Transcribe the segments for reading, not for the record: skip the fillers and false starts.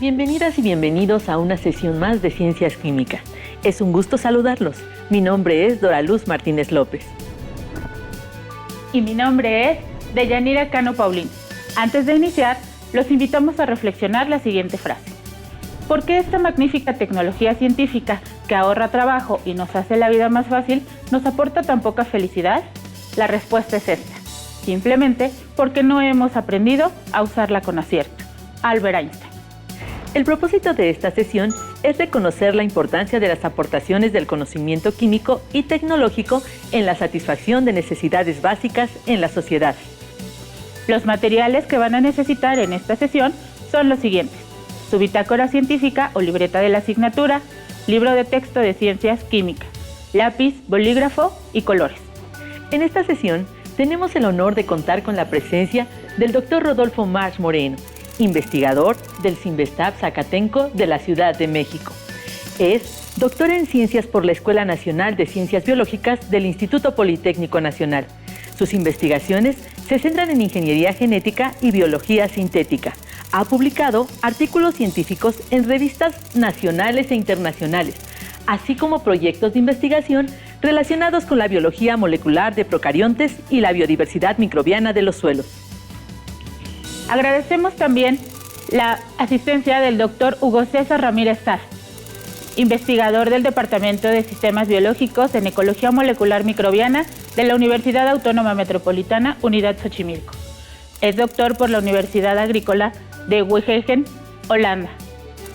Bienvenidas y bienvenidos a una sesión más de Ciencias Químicas. Es un gusto saludarlos. Mi nombre es Doraluz Martínez López. Y mi nombre es Deyanira Cano Paulín. Antes de iniciar, los invitamos a reflexionar la siguiente frase. ¿Por qué esta magnífica tecnología científica que ahorra trabajo y nos hace la vida más fácil nos aporta tan poca felicidad? La respuesta es esta. Simplemente porque no hemos aprendido a usarla con acierto. Albert Einstein. El propósito de esta sesión es reconocer la importancia de las aportaciones del conocimiento químico y tecnológico en la satisfacción de necesidades básicas en la sociedad. Los materiales que van a necesitar en esta sesión son los siguientes: su bitácora científica o libreta de la asignatura, libro de texto de ciencias químicas, lápiz, bolígrafo y colores. En esta sesión tenemos el honor de contar con la presencia del Dr. Rodolfo March Moreno, investigador del CINVESTAB Zacatenco de la Ciudad de México. Es doctor en Ciencias por la Escuela Nacional de Ciencias Biológicas del Instituto Politécnico Nacional. Sus investigaciones se centran en ingeniería genética y biología sintética. Ha publicado artículos científicos en revistas nacionales e internacionales, así como proyectos de investigación relacionados con la biología molecular de procariontes y la biodiversidad microbiana de los suelos. Agradecemos también la asistencia del Dr. Hugo César Ramírez Saz, investigador del Departamento de Sistemas Biológicos en Ecología Molecular Microbiana de la Universidad Autónoma Metropolitana, Unidad Xochimilco. Es doctor por la Universidad Agrícola de Wageningen, Holanda.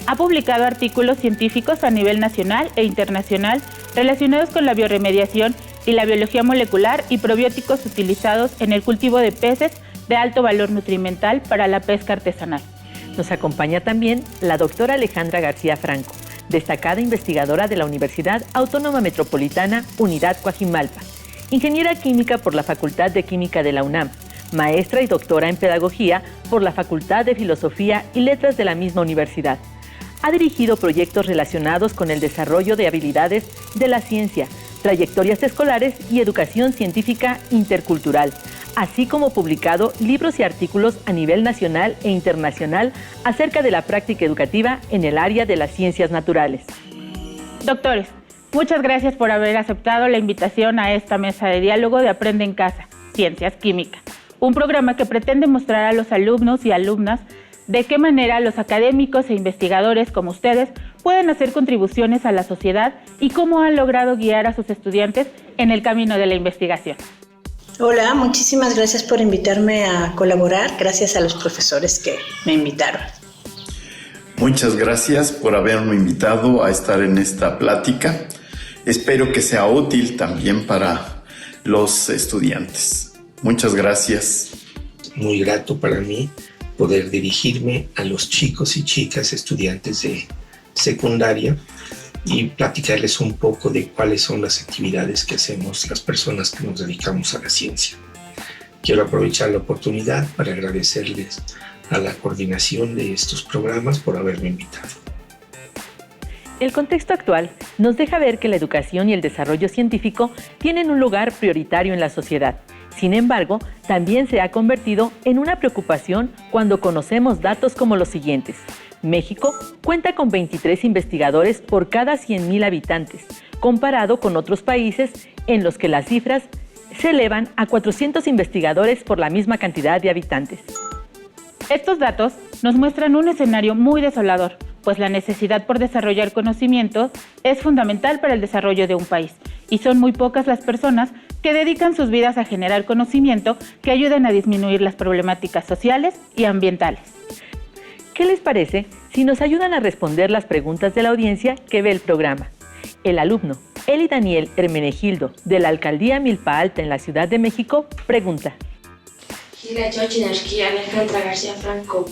Ha publicado artículos científicos a nivel nacional e internacional relacionados con la bioremediación y la biología molecular y probióticos utilizados en el cultivo de peces de alto valor nutrimental para la pesca artesanal. Nos acompaña también la doctora Alejandra García Franco, destacada investigadora de la Universidad Autónoma Metropolitana, Unidad Coajimalpa, ingeniera química por la Facultad de Química de la UNAM, maestra y doctora en Pedagogía por la Facultad de Filosofía y Letras de la misma universidad. Ha dirigido proyectos relacionados con el desarrollo de habilidades de la ciencia, trayectorias escolares y educación científica intercultural, así como publicado libros y artículos a nivel nacional e internacional acerca de la práctica educativa en el área de las ciencias naturales. Doctores, muchas gracias por haber aceptado la invitación a esta mesa de diálogo de Aprende en Casa, Ciencias Químicas, un programa que pretende mostrar a los alumnos y alumnas de qué manera los académicos e investigadores como ustedes pueden hacer contribuciones a la sociedad y cómo han logrado guiar a sus estudiantes en el camino de la investigación. Hola, muchísimas gracias por invitarme a colaborar. Gracias a los profesores que me invitaron. Muchas gracias por haberme invitado a estar en esta plática. Espero que sea útil también para los estudiantes. Muchas gracias. Muy grato para mí poder dirigirme a los chicos y chicas estudiantes de secundaria y platicarles un poco de cuáles son las actividades que hacemos las personas que nos dedicamos a la ciencia. Quiero aprovechar la oportunidad para agradecerles a la coordinación de estos programas por haberme invitado. El contexto actual nos deja ver que la educación y el desarrollo científico tienen un lugar prioritario en la sociedad. Sin embargo, también se ha convertido en una preocupación cuando conocemos datos como los siguientes. México cuenta con 23 investigadores por cada 100,000 habitantes, comparado con otros países en los que las cifras se elevan a 400 investigadores por la misma cantidad de habitantes. Estos datos nos muestran un escenario muy desolador, pues la necesidad por desarrollar conocimiento es fundamental para el desarrollo de un país, y son muy pocas las personas que dedican sus vidas a generar conocimiento que ayuden a disminuir las problemáticas sociales y ambientales. ¿Qué les parece si nos ayudan a responder las preguntas de la audiencia que ve el programa? El alumno Eli Daniel Hermenegildo, de la Alcaldía Milpa Alta en la Ciudad de México, pregunta. Alejandra García Franco,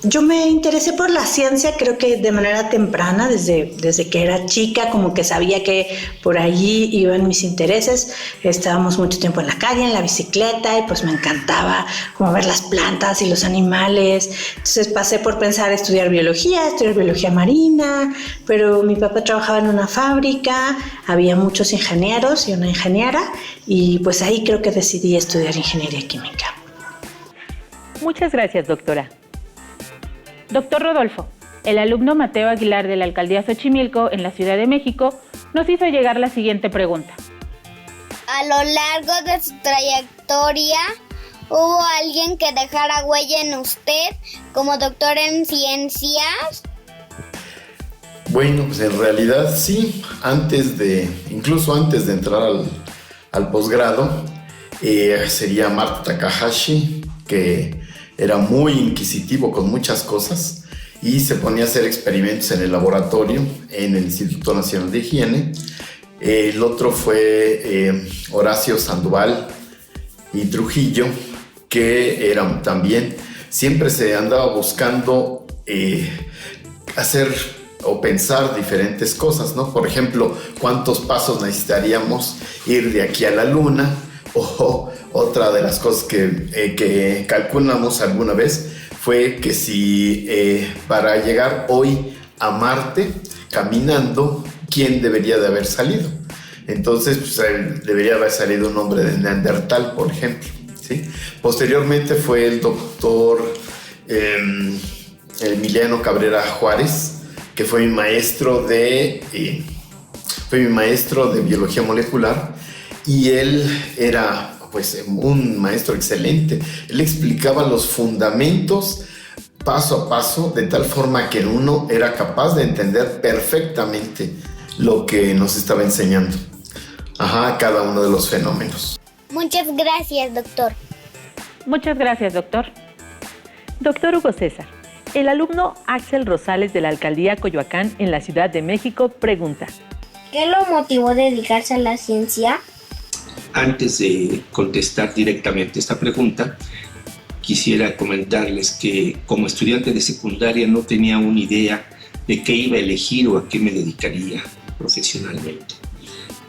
Yo me interesé por la ciencia, creo que de manera temprana, desde que era chica, como que sabía que por allí iban mis intereses. Estábamos mucho tiempo en la calle, en la bicicleta, y pues me encantaba como ver las plantas y los animales. Entonces pasé por pensar estudiar biología marina, pero mi papá trabajaba en una fábrica, había muchos ingenieros y una ingeniera, y pues ahí creo que decidí estudiar ingeniería química. Muchas gracias, doctora. Doctor Rodolfo, el alumno Mateo Aguilar de la Alcaldía Xochimilco en la Ciudad de México nos hizo llegar la siguiente pregunta. A lo largo de su trayectoria, ¿hubo alguien que dejara huella en usted como doctor en ciencias? Bueno, pues en realidad sí, incluso antes de entrar al posgrado, sería Marta Takahashi, que era muy inquisitivo con muchas cosas y se ponía a hacer experimentos en el laboratorio en el Instituto Nacional de Higiene. El otro fue Horacio Sandoval y Trujillo, que eran también, siempre se andaba buscando hacer o pensar diferentes cosas, ¿no? Por ejemplo, ¿cuántos pasos necesitaríamos ir de aquí a la Luna? O otra de las cosas que calculamos alguna vez fue que si para llegar hoy a Marte caminando, ¿quién debería de haber salido? Entonces, pues, debería haber salido un hombre de Neandertal, por ejemplo, ¿sí? Posteriormente fue el doctor Emiliano Cabrera Juárez, que fue mi maestro de biología molecular, y él era pues un maestro excelente. Él explicaba los fundamentos paso a paso, de tal forma que uno era capaz de entender perfectamente lo que nos estaba enseñando. Cada uno de los fenómenos. Muchas gracias, doctor. Muchas gracias, doctor. Doctor Hugo César, el alumno Axel Rosales de la Alcaldía Coyoacán en la Ciudad de México pregunta: ¿qué lo motivó a dedicarse a la ciencia? Antes de contestar directamente esta pregunta, quisiera comentarles que como estudiante de secundaria no tenía una idea de qué iba a elegir o a qué me dedicaría profesionalmente.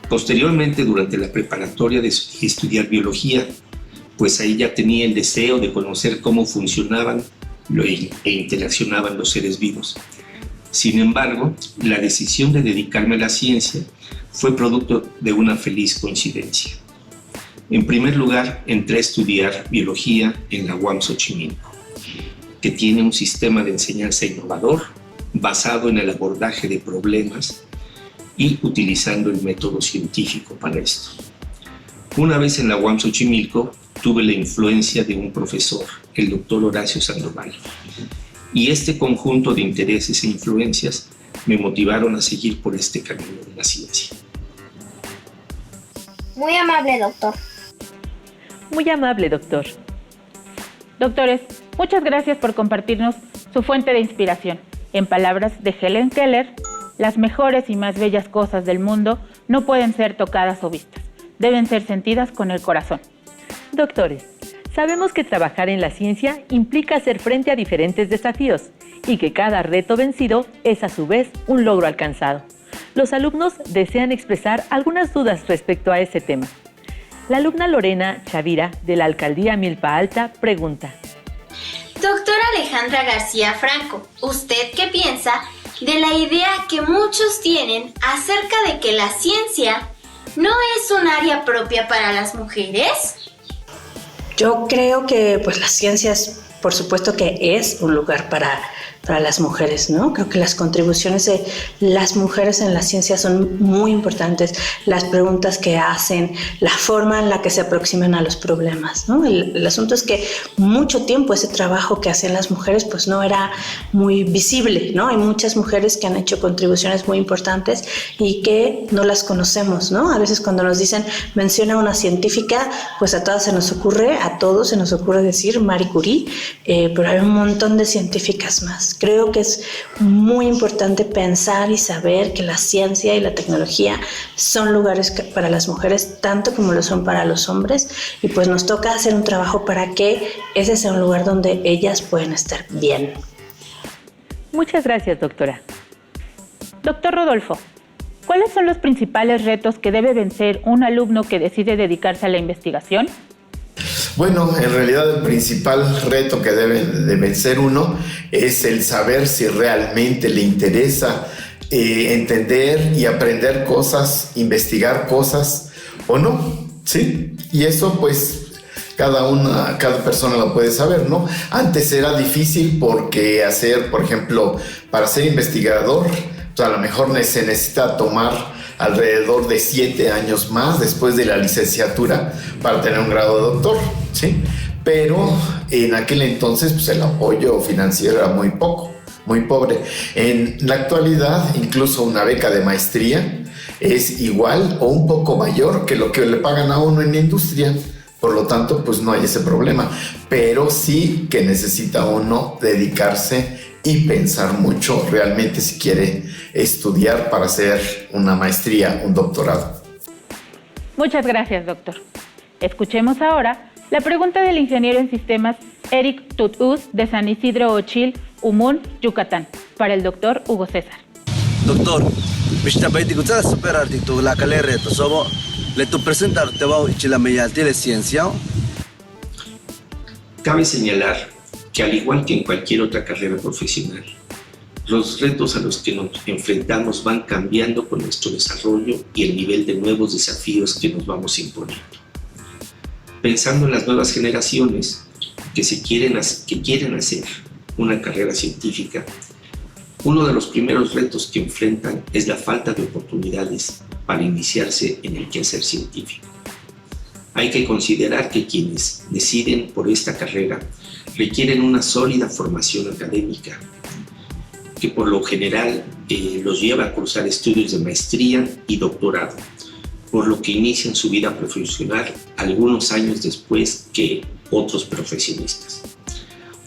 Posteriormente, durante la preparatoria, decidí estudiar biología, pues ahí ya tenía el deseo de conocer cómo funcionaban e interaccionaban los seres vivos. Sin embargo, la decisión de dedicarme a la ciencia fue producto de una feliz coincidencia. En primer lugar, entré a estudiar biología en la UAM Xochimilco, que tiene un sistema de enseñanza innovador basado en el abordaje de problemas y utilizando el método científico para esto. Una vez en la UAM Xochimilco, tuve la influencia de un profesor, el doctor Horacio Sandoval, y este conjunto de intereses e influencias me motivaron a seguir por este camino de la ciencia. Muy amable, doctor. Muy amable, doctor. Doctores, muchas gracias por compartirnos su fuente de inspiración. En palabras de Helen Keller, las mejores y más bellas cosas del mundo no pueden ser tocadas o vistas, deben ser sentidas con el corazón. Doctores, sabemos que trabajar en la ciencia implica hacer frente a diferentes desafíos y que cada reto vencido es a su vez un logro alcanzado. Los alumnos desean expresar algunas dudas respecto a ese tema. La alumna Lorena Chavira, de la Alcaldía Milpa Alta, pregunta: Doctora Alejandra García Franco, ¿usted qué piensa de la idea que muchos tienen acerca de que la ciencia no es un área propia para las mujeres? Yo creo que pues la ciencia por supuesto que es un lugar para las mujeres, ¿no? Creo que las contribuciones de las mujeres en la ciencia son muy importantes, las preguntas que hacen, la forma en la que se aproximan a los problemas, ¿no? El asunto es que mucho tiempo ese trabajo que hacen las mujeres pues no era muy visible, ¿no? Hay muchas mujeres que han hecho contribuciones muy importantes y que no las conocemos, ¿no? A veces cuando nos dicen menciona una científica, pues a todos se nos ocurre decir Marie Curie, pero hay un montón de científicas más. Creo que es muy importante pensar y saber que la ciencia y la tecnología son lugares para las mujeres tanto como lo son para los hombres, y pues nos toca hacer un trabajo para que ese sea un lugar donde ellas pueden estar bien. Muchas gracias, doctora. Doctor Rodolfo, ¿cuáles son los principales retos que debe vencer un alumno que decide dedicarse a la investigación? Bueno, en realidad el principal reto que debe de vencer uno es el saber si realmente le interesa entender y aprender cosas, investigar cosas o no, ¿sí? Y eso pues cada persona lo puede saber, ¿no? Antes era difícil porque por ejemplo, para ser investigador, pues a lo mejor se necesita tomar alrededor de 7 años más después de la licenciatura para tener un grado de doctor, ¿sí? Pero en aquel entonces, pues el apoyo financiero era muy pobre. En la actualidad, incluso una beca de maestría es igual o un poco mayor que lo que le pagan a uno en la industria. Por lo tanto, pues no hay ese problema, pero sí que necesita uno dedicarse y pensar mucho realmente si quiere estudiar para hacer una maestría, un doctorado. Muchas gracias, doctor. Escuchemos ahora la pregunta del ingeniero en sistemas Eric Tutús de San Isidro Ochil, Umún, Yucatán, para el doctor Hugo César. Doctor, la calera le tu presentar te va a la mediante de ciencia. Cabe señalar que al igual que en cualquier otra carrera profesional, los retos a los que nos enfrentamos van cambiando con nuestro desarrollo y el nivel de nuevos desafíos que nos vamos imponiendo. Pensando en las nuevas generaciones que quieren hacer una carrera científica, uno de los primeros retos que enfrentan es la falta de oportunidades para iniciarse en el quehacer científico. Hay que considerar que quienes deciden por esta carrera requieren una sólida formación académica, que por lo general los lleva a cursar estudios de maestría y doctorado, por lo que inician su vida profesional algunos años después que otros profesionistas.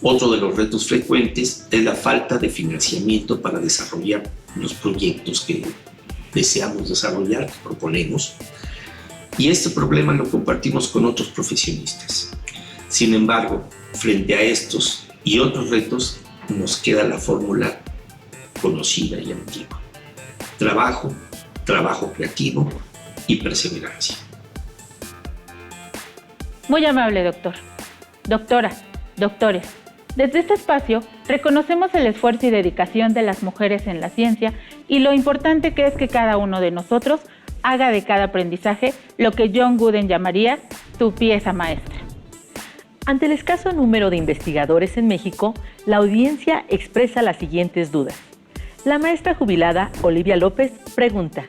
Otro de los retos frecuentes es la falta de financiamiento para desarrollar los proyectos que deseamos desarrollar, que proponemos, y este problema lo compartimos con otros profesionistas. Sin embargo, frente a estos y otros retos, nos queda la fórmula conocida y antigua: trabajo, trabajo creativo y perseverancia. Muy amable, doctor. Doctora, doctores, desde este espacio reconocemos el esfuerzo y dedicación de las mujeres en la ciencia y lo importante que es que cada uno de nosotros haga de cada aprendizaje lo que John Wooden llamaría su pieza maestra. Ante el escaso número de investigadores en México, la audiencia expresa las siguientes dudas. La maestra jubilada Olivia López pregunta: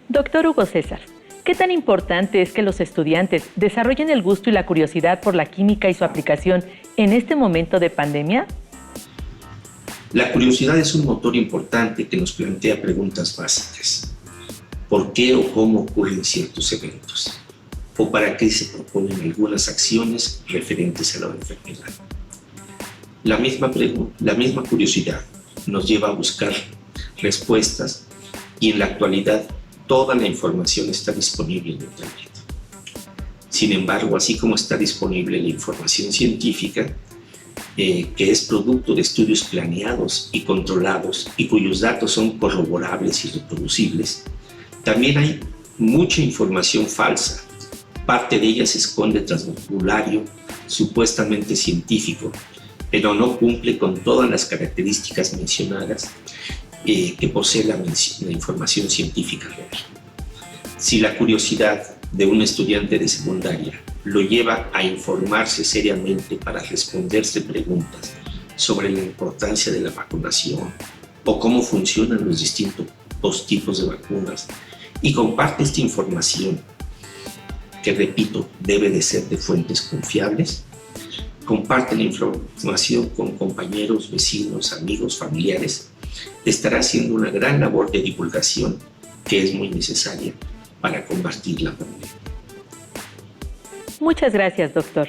Doctor Hugo César, ¿qué tan importante es que los estudiantes desarrollen el gusto y la curiosidad por la química y su aplicación en este momento de pandemia? La curiosidad es un motor importante que nos plantea preguntas básicas. ¿Por qué o cómo ocurren ciertos eventos? ¿O para qué se proponen algunas acciones referentes a la enfermedad? La misma curiosidad nos lleva a buscar respuestas y en la actualidad toda la información está disponible en Internet. Sin embargo, así como está disponible la información científica, que es producto de estudios planeados y controlados y cuyos datos son corroborables y reproducibles, también hay mucha información falsa. Parte de ella se esconde tras vocabulario supuestamente científico, pero no cumple con todas las características mencionadas que posee la información científica real. Si la curiosidad de un estudiante de secundaria lo lleva a informarse seriamente para responderse preguntas sobre la importancia de la vacunación o cómo funcionan los distintos tipos de vacunas y comparte esta información, que repito, debe de ser de fuentes confiables, comparte la información con compañeros, vecinos, amigos, familiares, estará haciendo una gran labor de divulgación que es muy necesaria para combatir la pandemia. Muchas gracias, doctor.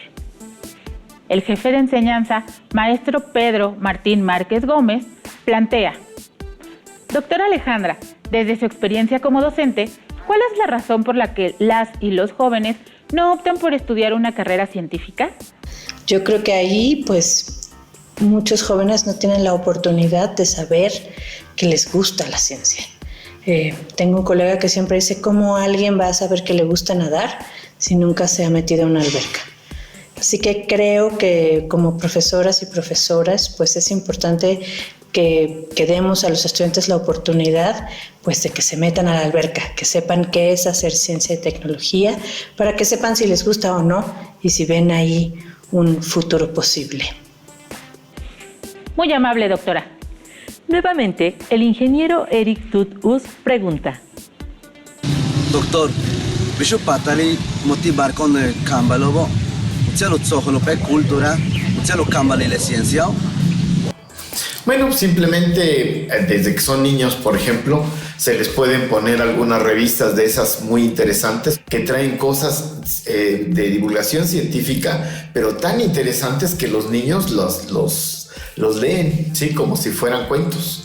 El jefe de enseñanza, maestro Pedro Martín Márquez Gómez, plantea: Doctora Alejandra, desde su experiencia como docente, ¿cuál es la razón por la que las y los jóvenes no optan por estudiar una carrera científica? Yo creo que ahí, pues, muchos jóvenes no tienen la oportunidad de saber que les gusta la ciencia. Tengo un colega que siempre dice: ¿cómo alguien va a saber que le gusta nadar si nunca se ha metido en una alberca? Así que creo que como profesoras y profesores, pues es importante que demos a los estudiantes la oportunidad pues de que se metan a la alberca, que sepan qué es hacer ciencia y tecnología, para que sepan si les gusta o no y si ven ahí un futuro posible. Muy amable, doctora. Nuevamente, el ingeniero Eric Tut-Us pregunta. Doctor, ¿bicho patali motivar con el cámbalo? ¿Usted lo zojo pe cultura? ¿Usted lo cámbale la ciencia? Bueno, simplemente desde que son niños, por ejemplo, se les pueden poner algunas revistas de esas muy interesantes que traen cosas de divulgación científica, pero tan interesantes que los niños los leen, ¿sí? Como si fueran cuentos.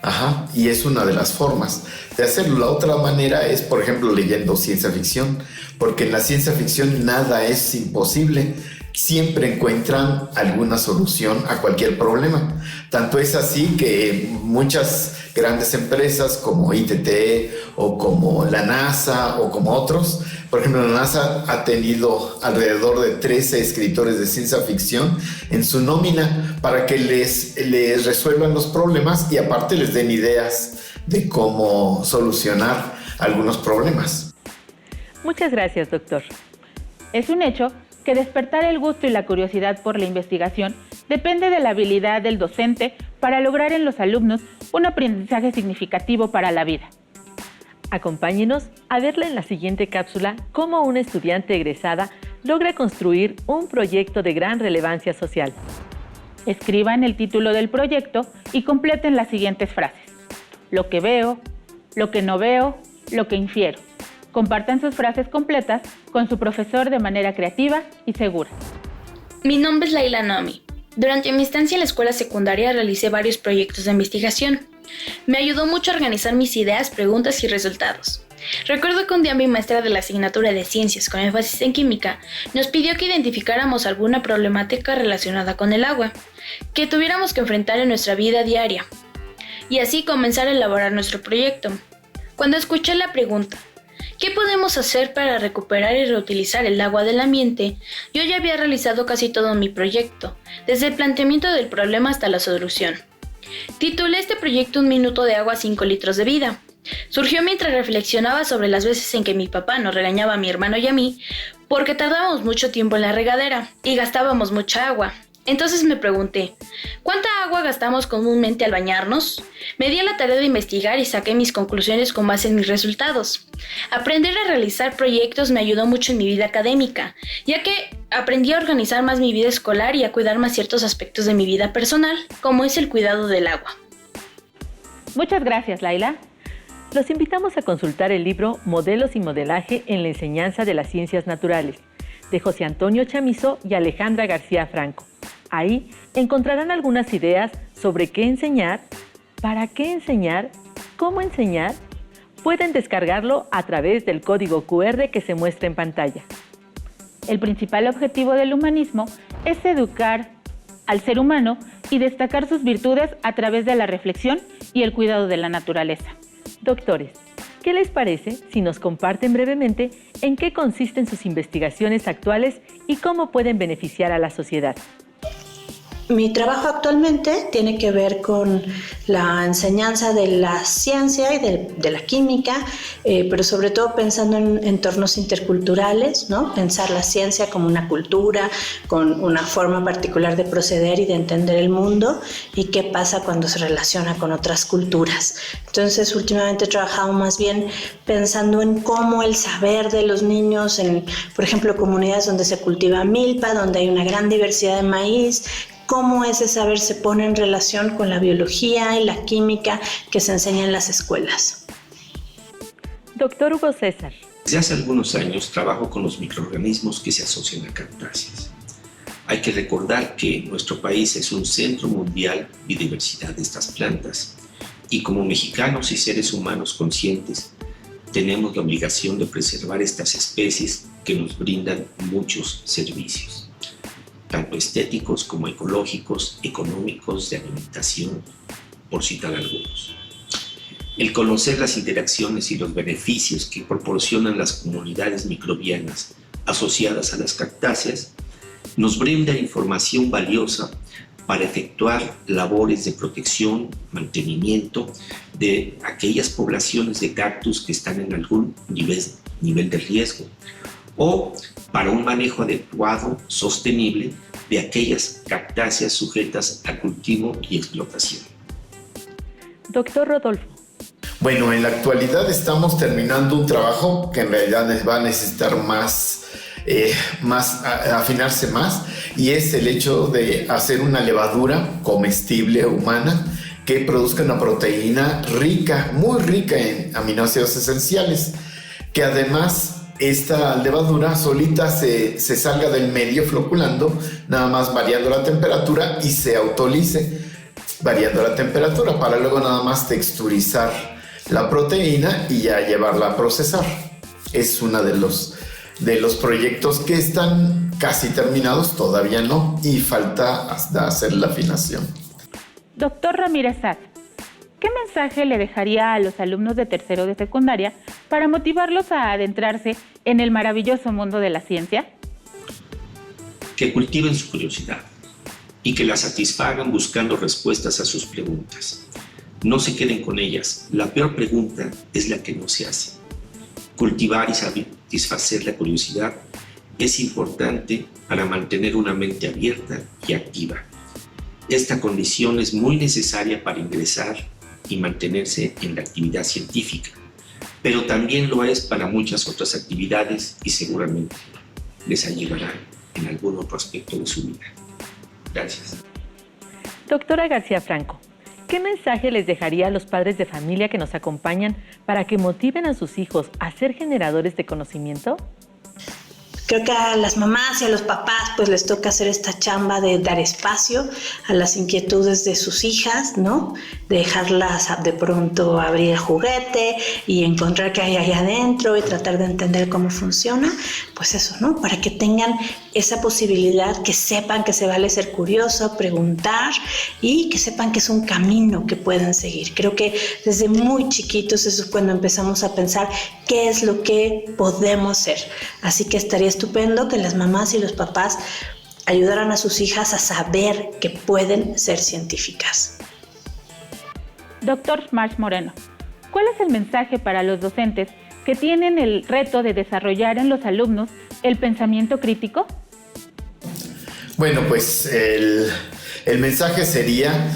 Ajá, y es una de las formas de hacerlo. La otra manera es, por ejemplo, leyendo ciencia ficción, porque en la ciencia ficción nada es imposible. Siempre encuentran alguna solución a cualquier problema. Tanto es así que muchas grandes empresas como ITT o como la NASA o como otros, por ejemplo, la NASA ha tenido alrededor de 13 escritores de ciencia ficción en su nómina para que les resuelvan los problemas y aparte les den ideas de cómo solucionar algunos problemas. Muchas gracias, doctor. Es un hecho que despertar el gusto y la curiosidad por la investigación depende de la habilidad del docente para lograr en los alumnos un aprendizaje significativo para la vida. Acompáñenos a verla en la siguiente cápsula cómo una estudiante egresada logra construir un proyecto de gran relevancia social. Escriban el título del proyecto y completen las siguientes frases. Lo que veo, lo que no veo, lo que infiero. Compartan sus frases completas con su profesor de manera creativa y segura. Mi nombre es Laila Nomi. Durante mi estancia en la escuela secundaria realicé varios proyectos de investigación. Me ayudó mucho a organizar mis ideas, preguntas y resultados. Recuerdo que un día mi maestra de la asignatura de Ciencias con énfasis en Química nos pidió que identificáramos alguna problemática relacionada con el agua, que tuviéramos que enfrentar en nuestra vida diaria, y así comenzar a elaborar nuestro proyecto. Cuando escuché la pregunta, ¿qué podemos hacer para recuperar y reutilizar el agua del ambiente?, yo ya había realizado casi todo mi proyecto, desde el planteamiento del problema hasta la solución. Titulé este proyecto 1 minuto de agua, 5 litros de vida. Surgió mientras reflexionaba sobre las veces en que mi papá nos regañaba a mi hermano y a mí porque tardábamos mucho tiempo en la regadera y gastábamos mucha agua. Entonces me pregunté, ¿cuánta agua gastamos comúnmente al bañarnos? Me di a la tarea de investigar y saqué mis conclusiones con base en mis resultados. Aprender a realizar proyectos me ayudó mucho en mi vida académica, ya que aprendí a organizar más mi vida escolar y a cuidar más ciertos aspectos de mi vida personal, como es el cuidado del agua. Muchas gracias, Laila. Los invitamos a consultar el libro Modelos y modelaje en la enseñanza de las ciencias naturales, de José Antonio Chamizo y Alejandra García Franco. Ahí encontrarán algunas ideas sobre qué enseñar, para qué enseñar, cómo enseñar. Pueden descargarlo a través del código QR que se muestra en pantalla. El principal objetivo del humanismo es educar al ser humano y destacar sus virtudes a través de la reflexión y el cuidado de la naturaleza. Doctores, ¿qué les parece si nos comparten brevemente en qué consisten sus investigaciones actuales y cómo pueden beneficiar a la sociedad? Mi trabajo actualmente tiene que ver con la enseñanza de la ciencia y de la química, pero sobre todo pensando en entornos interculturales, ¿no? Pensar la ciencia como una cultura, con una forma particular de proceder y de entender el mundo y qué pasa cuando se relaciona con otras culturas. Entonces, últimamente he trabajado más bien pensando en cómo el saber de los niños, en, por ejemplo, comunidades donde se cultiva milpa, donde hay una gran diversidad de maíz, cómo ese saber se pone en relación con la biología y la química que se enseña en las escuelas. Doctor Hugo César. Desde hace algunos años trabajo con los microorganismos que se asocian a cactáceas. Hay que recordar que nuestro país es un centro mundial de biodiversidad de estas plantas y como mexicanos y seres humanos conscientes tenemos la obligación de preservar estas especies que nos brindan muchos servicios, tanto estéticos como ecológicos, económicos, de alimentación, por citar algunos. El conocer las interacciones y los beneficios que proporcionan las comunidades microbianas asociadas a las cactáceas nos brinda información valiosa para efectuar labores de protección, mantenimiento de aquellas poblaciones de cactus que están en algún nivel de riesgo, o para un manejo adecuado, sostenible, de aquellas cactáceas sujetas a cultivo y explotación. Doctor Rodolfo. Bueno, en la actualidad estamos terminando un trabajo que en realidad va a necesitar afinarse más, y es el hecho de hacer una levadura comestible humana que produzca una proteína rica, muy rica en aminoácidos esenciales, que además esta levadura solita se salga del medio floculando, nada más variando la temperatura, y se autolice variando la temperatura para luego nada más texturizar la proteína y ya llevarla a procesar. Es uno de los proyectos que están casi terminados, todavía no, y falta hasta hacer la afinación. Doctor Ramírez Sass, ¿qué mensaje le dejaría a los alumnos de tercero de secundaria para motivarlos a adentrarse en el maravilloso mundo de la ciencia? Que cultiven su curiosidad y que la satisfagan buscando respuestas a sus preguntas. No se queden con ellas. La peor pregunta es la que no se hace. Cultivar y satisfacer la curiosidad es importante para mantener una mente abierta y activa. Esta condición es muy necesaria para ingresar y mantenerse en la actividad científica, pero también lo es para muchas otras actividades y seguramente les ayudará en algún otro aspecto de su vida. Gracias. Doctora García Franco, ¿qué mensaje les dejaría a los padres de familia que nos acompañan para que motiven a sus hijos a ser generadores de conocimiento? Creo que a las mamás y a los papás pues les toca hacer esta chamba de dar espacio a las inquietudes de sus hijas, ¿no? Dejarlas de pronto abrir el juguete y encontrar qué hay ahí adentro y tratar de entender cómo funciona. Pues eso, ¿no? Para que tengan esa posibilidad, que sepan que se vale ser curioso, preguntar y que sepan que es un camino que pueden seguir. Creo que desde muy chiquitos eso es cuando empezamos a pensar qué es lo que podemos ser. Así que estaría estupendo que las mamás y los papás ayudaran a sus hijas a saber que pueden ser científicas. Doctor Marx Moreno, ¿cuál es el mensaje para los docentes que tienen el reto de desarrollar en los alumnos el pensamiento crítico? Bueno, pues el mensaje sería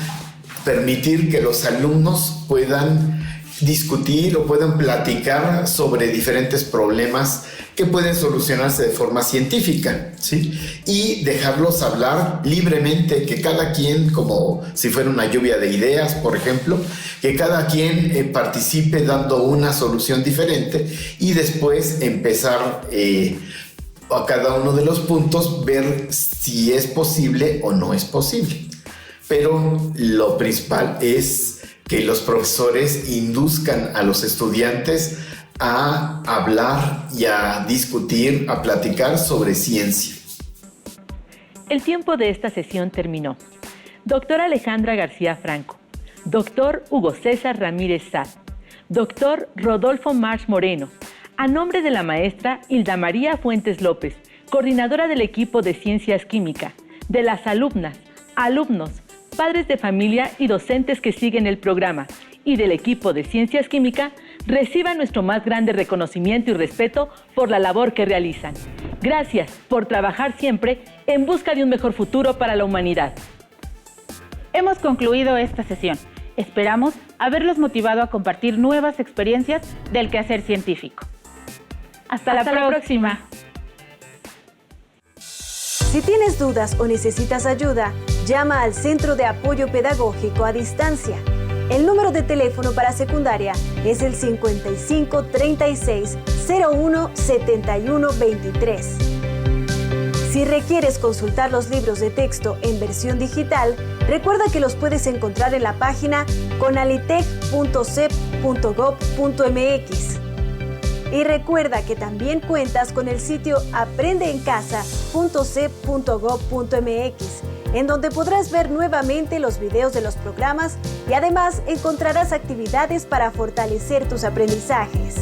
permitir que los alumnos puedan discutir o puedan platicar sobre diferentes problemas que pueden solucionarse de forma científica, ¿sí? Y dejarlos hablar libremente, que cada quien, como si fuera una lluvia de ideas, por ejemplo, que cada quien participe dando una solución diferente y después empezar a cada uno de los puntos ver si es posible o no es posible. Pero lo principal es que los profesores induzcan a los estudiantes a hablar y a discutir, a platicar sobre ciencia. El tiempo de esta sesión terminó. Doctora Alejandra García Franco, doctor Hugo César Ramírez Sass, doctor Rodolfo Marx Moreno, a nombre de la maestra Hilda María Fuentes López, coordinadora del equipo de Ciencias Química, de las alumnas, alumnos, padres de familia y docentes que siguen el programa, y del equipo de Ciencias Química, reciban nuestro más grande reconocimiento y respeto por la labor que realizan. Gracias por trabajar siempre en busca de un mejor futuro para la humanidad. Hemos concluido esta sesión. Esperamos haberlos motivado a compartir nuevas experiencias del quehacer científico. Hasta la próxima. Si tienes dudas o necesitas ayuda, llama al Centro de Apoyo Pedagógico a Distancia. El número de teléfono para secundaria es el 55 36 01 71 23. Si requieres consultar los libros de texto en versión digital, recuerda que los puedes encontrar en la página conalitec.cep.gov.mx. Y recuerda que también cuentas con el sitio aprendeencasa.cep.gov.mx, en donde podrás ver nuevamente los videos de los programas y además encontrarás actividades para fortalecer tus aprendizajes.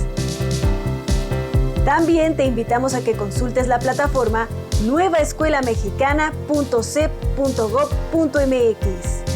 También te invitamos a que consultes la plataforma nuevaescuelamexicana.cep.gov.mx.